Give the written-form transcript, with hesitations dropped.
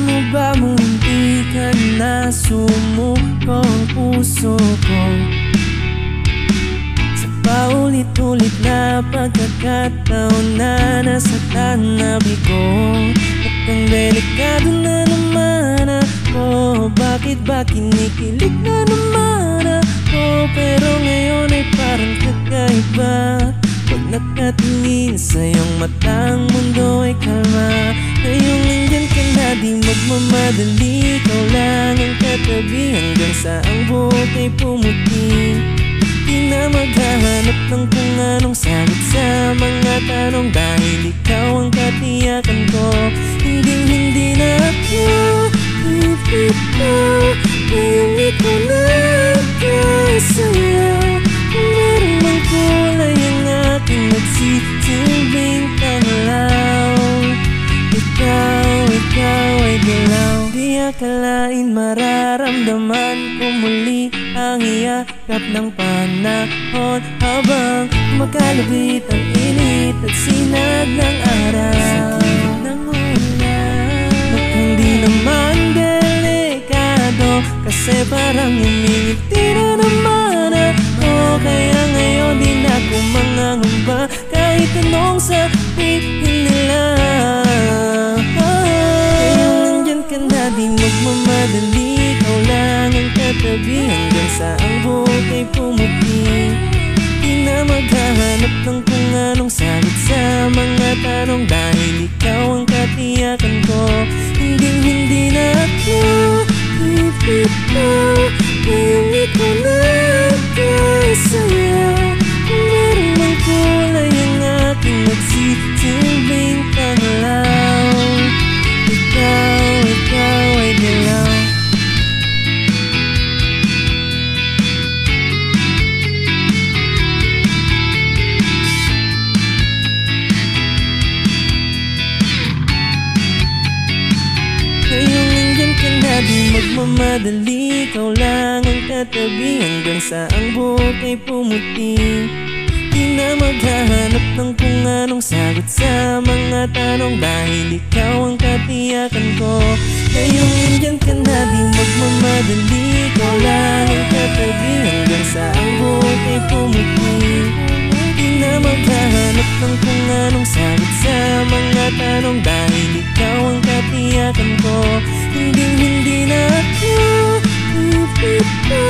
mo ba hindi ka na sumuko ang puso ko sa paulit-ulit na pagkakataon na nasa tanabi ko? At ang delikado na naman ako, bakit ba kinikilig na naman ako? Pero ngayon ay parang kakaiba, pag nakatingin sa iyong matang mundo ay kalma. Ngayong nandyan ka na, di magmamadali, ikaw lang ang katabi hanggang sa ang buhok ay pumuti. Di na maghahanap ng kung anong sagot sa mga tanong, dahil ikaw ang katiyakan ko. Hindi na ako ipito, ngayong ikaw na kasaya. Kung meron mang kulay ang aking nagsisilbing tanglaw, ikaw ay dilaw. Di akalain mararamdaman ko muli ang iyakap ng panahon, habang makalabit ang init at sinag ng araw. Ng ulan, mukhang di naman delikado, kasi parang umingiti na naman ako. Kaya ngayon di na ako mangangamba kahit anong sabihin nila. Di magmamadali, ikaw lang ang katabi hanggang sa ang buhok ay pumuti. Di na maghahanap ng kung anong sagot sa mga tanong, dahil ikaw ang katiyakan ko. Hindi na ako ipito, ngayong ikaw na kasaya. Kung meron mang kulay ang aking nagsisilbing tanglaw, ikaw ay dilaw. Ngayong nandyan ka na, di magmamadali, ikaw lang ang katabi hanggang sa ang buhok ay pumuti. Di na maghahanap ng kung anong sagot sa mga tanong, dahil ikaw ang katiyakan ko. Ngayong nandyan ka na, di magmamadali, ikaw lang ang katabi hanggang sa ang buhok ay pumuti. Di na maghahanap ng kung anong sagot sa mga tanong, dahil ikaw ang katiyakan ko. Hindi na ako ipito,